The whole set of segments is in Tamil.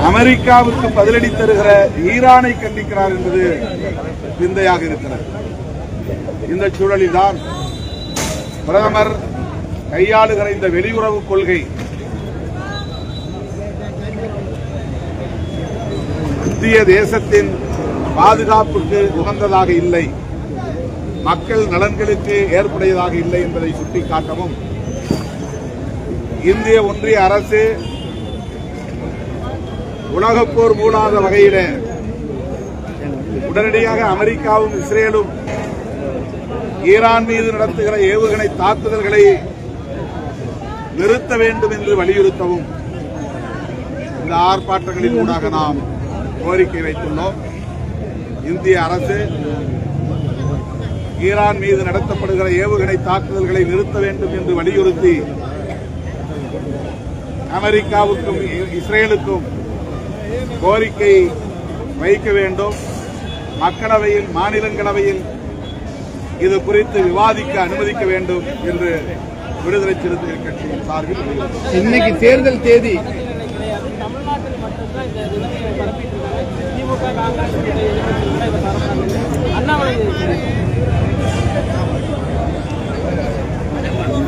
அமெரிக்காவுக்கு பதிலடி தருகிற ஈரானை கண்டிக்கிறார் என்பது விந்தையாக இருக்கிறது. இந்த சூழலில்தான் பிரதமர் கையாளுகிற இந்த வெளியுறவு கொள்கை இந்திய தேசத்தின் பாதுகாப்புக்கு உகந்ததாக இல்லை, மக்கள் நலன்களுக்கு ஏற்புடையதாக இல்லை என்பதை சுட்டிக்காட்டவும் இந்திய ஒன்றிய அரசு உலகப்போர் மூடாத வகையில் உடனடியாக அமெரிக்காவும் இஸ்ரேலும் ஈரான் மீது நடத்துகிற ஏவுகணை தாக்குதல்களை நிறுத்த வேண்டும் என்று வலியுறுத்தவும் இந்த ஆர்ப்பாட்டங்களின் ஊடாக நாம் கோரிக்கை வைத்துள்ளோம். இந்திய அரசு ஈரான் மீது நடத்தப்படுகிற ஏவுகணை தாக்குதல்களை நிறுத்த வேண்டும் என்று வலியுறுத்தி அமெரிக்காவுக்கும் இஸ்ரேலுக்கும் கோரிக்கை வைக்க வேண்டும். மக்களவையில் மாநிலங்களவையில் இது குறித்து விவாதிக்க அனுமதிக்க வேண்டும் என்று விடுதலை சிறுத்தைகள் கட்சியின் சார்பில் இன்னைக்கு தேர்தல் தேதி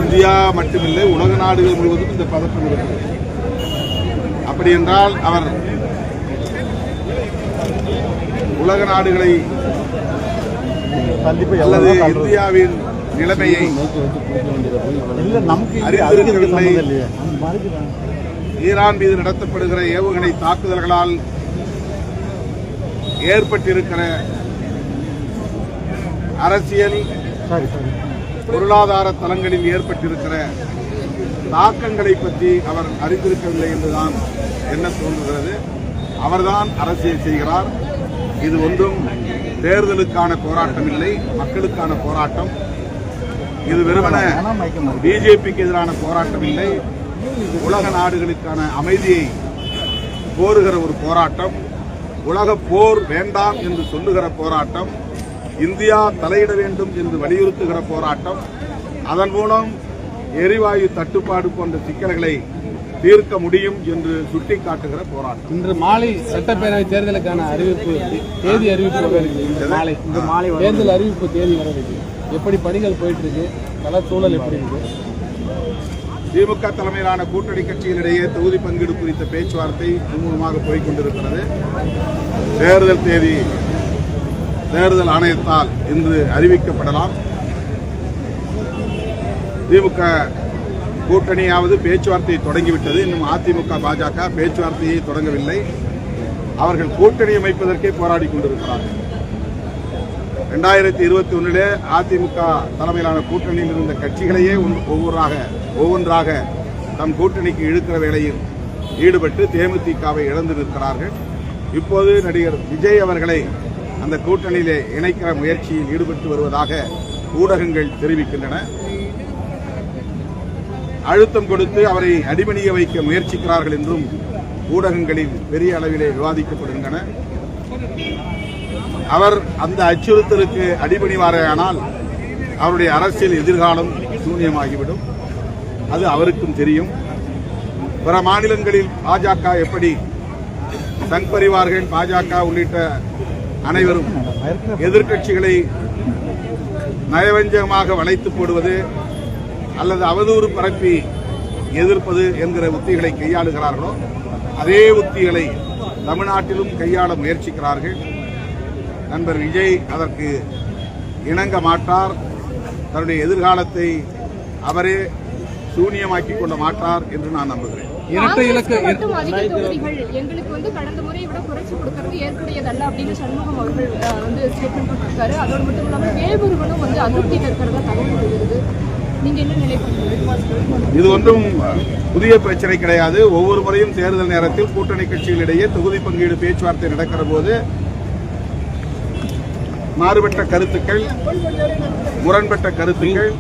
இந்தியா மட்டுமில்லை, உலக நாடுகள் முழுவதும் இந்த பதட்டம் இருக்கிறது. அப்படி என்றால் அவர் உலக நாடுகளை அல்லது இந்தியாவின் நிலைமையை அறிந்திருக்கவில்லை. ஈரான் மீது நடத்தப்படுகிற ஏவுகணை தாக்குதல்களால் ஏற்பட்டிருக்கிற அரசியல் பொருளாதார தளங்களில் ஏற்பட்டிருக்கிற தாக்கங்களை பற்றி அவர் அறிந்திருக்கவில்லை என்றுதான் என்ன தோன்றுகிறது. அவர்தான் அரசியல் செய்கிறார். இது ஒன்றும் தேர்தலுக்கான போராட்டம் இல்லை, மக்களுக்கான போராட்டம். இது வெறுமன பிஜேபிக்கு எதிரான போராட்டம் இல்லை, உலக நாடுகளுக்கான அமைதியை கோருகிற ஒரு போராட்டம், உலக போர் வேண்டாம் என்று சொல்லுகிற போராட்டம், இந்தியா தலையிட வேண்டும் என்று வலியுறுத்துகிற போராட்டம், அதன் மூலம் எரிவாயு தட்டுப்பாடு போன்ற சிக்கல்களை தீர்க்க முடியும் என்று சுட்டிக்காட்டுகிற போராட்டம். இன்று மாலை சட்டப்பேரவை தேர்தலுக்கான அறிவிப்பு தேதி அறிவிப்பு மாலை தேர்தல் அறிவிப்பு தேதி வரவிருக்கு. எப்படி பணிகள் போயிட்டு இருக்கு, கள சூழல் எப்படி இருக்கு? திமுக தலைமையிலான கூட்டணி கட்சிகளிடையே தொகுதி பங்கீடு குறித்த பேச்சுவார்த்தை மும்முரமாக போய்க் கொண்டிருக்கிறது. தேர்தல் தேதி தேர்தல் ஆணையத்தால் இன்று அறிவிக்கப்படலாம். திமுக கூட்டணியாவது பேச்சுவார்த்தையை தொடங்கிவிட்டது. இன்னும் அதிமுக பாஜக பேச்சுவார்த்தையை தொடங்கவில்லை. அவர்கள் கூட்டணி அமைப்பதற்கே போராடி கொண்டிருக்கிறார்கள். 2021 அதிமுக தலைமையிலான கூட்டணியில் இருந்த கட்சிகளையே ஒவ்வொன்றாக தம் கூட்டணிக்கு இழுக்கிற வேளையில் ஈடுபட்டு தேமுதிகவை இழந்து நிற்கிறார்கள். இப்போது நடிகர் விஜய் அவர்களை அந்த கூட்டணியிலே இணைக்கிற முயற்சியில் ஈடுபட்டு வருவதாக ஊடகங்கள் தெரிவிக்கின்றன. அழுத்தம் கொடுத்து அவரை அடிபணிய வைக்க முயற்சிக்கிறார்கள் என்றும் ஊடகங்களில் பெரிய அளவிலே விவாதிக்கப்படுகின்றன. அவர் அந்த அச்சுறுத்தலுக்கு அடிபணிவாரேயானால் அவருடைய அரசியல் எதிர்காலம் சூன்யமாகிவிடும். அது அவருக்கும் தெரியும். பிற மாநிலங்களில் பாஜக எப்படி சங் பரிவார்கள், பாஜக உள்ளிட்ட அனைவரும் எதிர்க்கட்சிகளை நயவஞ்சகமாக வளைத்து போடுவது அல்லது அவதூறு பரப்பி எதிர்ப்பது என்கிற உத்திகளை கையாளுகிறார்களோ அதே உத்திகளை தமிழ்நாட்டிலும் கையாள முயற்சிக்கிறார்கள். நண்பர் விஜய் அதற்கு இணங்க மாட்டார். தன்னுடைய எதிர்காலத்தை அவரே சூனியமாக்கிக் கொள்ள மாட்டார் என்று நான் நம்புகிறேன். இரட்டை இலக்கு எங்களுக்கு வந்து கடந்த முறையை விட குறைச்சு கொடுக்கிறது ஏற்புடையதல்ல அப்படின்னு சண்முகம் அவர்கள் வந்து ஸ்டேட்மெண்ட் கொடுத்திருக்காரு. அதோடு மட்டும் இல்லாமல் வேலூர்களும் வந்து அதிருப்தியில் இருக்கிறதா தகவல் வருகிறது. நீங்க என்ன நினைக்கிறீங்க? இது ஒன்றும் புதிய பிரச்சனை கிடையாது. ஒவ்வொரு முறையும் தேர்தல் நேரத்தில் கூட்டணி கட்சிகளிடையே தொகுதி பங்கீடு பேச்சுவார்த்தை நடக்கிற போது மாறுபட்ட கருத்துக்கள், முரண்பட்ட கருத்துக்கள்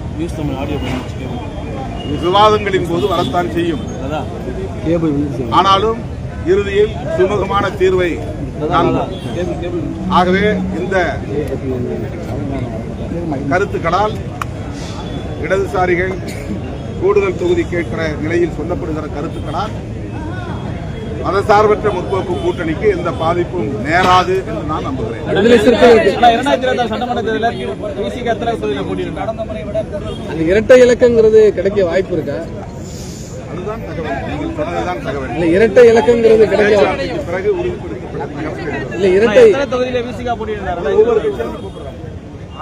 விவாதங்களின் போது வரத்தான் செய்யும். ஆனாலும் இறுதியில் சுமூகமான தீர்வை காண்போம். ஆகவே இந்த கருத்துக்களால் இடதுசாரிகள் கூடுதல் தொகுதி கேட்கிற நிலையில் சொல்லப்படுகிற கருத்துக்களால் மதசார்பற்ற முற்போக்கு கூட்டணிக்கு எந்த பாதிப்பும் நேராது என்று நான் நம்புகிறேன். விடுதலை சிறுத்தைகள் 2026 சட்டமன்ற தேர்தலில் விசிக எத்தனை தொகுதியில் போட்டியிட்டார்? அந்த இரட்டை இலக்கங்கிறது கிடைக்க வாய்ப்பு இருக்கா? அதுதான் தகவல். நீங்கள் சொன்னதுதான் தகவல். இல்ல இரட்டை இலக்கங்கிறது கிடைக்க பேச்சுவார்த்தைக்கு பிறகு உறுதிப்படுத்தப்பட்ட தகவல். இல்ல இரட்டை எத்தனை தொகுதியில் விசிக போட்டியிட்டார்?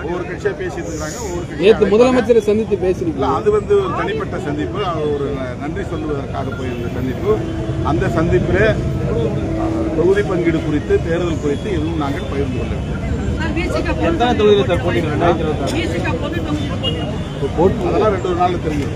ஒவ்வொரு கட்சியா பேசிட்டு இருக்காங்க. ஒவ்வொரு நேற்று கட்சியா முதலமைச்சரை சந்தித்து இல்ல, பேசிருக்கீங்க. அது ஒரு தனிப்பட்ட சந்திப்பு. அது ஒரு நன்றி சொல்லுவதற்காக போயிருந்த சந்திப்பு. அந்த சந்திப்பிலே தொகுதி பங்கீடு குறித்து, தேர்தல் குறித்து எதுவும் நாங்கள் பகிர்ந்து கொள்ளவில்லை. எத்தனை தொகுதியில் சார் போட்டியிட்டார் 2026? அதெல்லாம் 2 நாள்ல தெரியும்.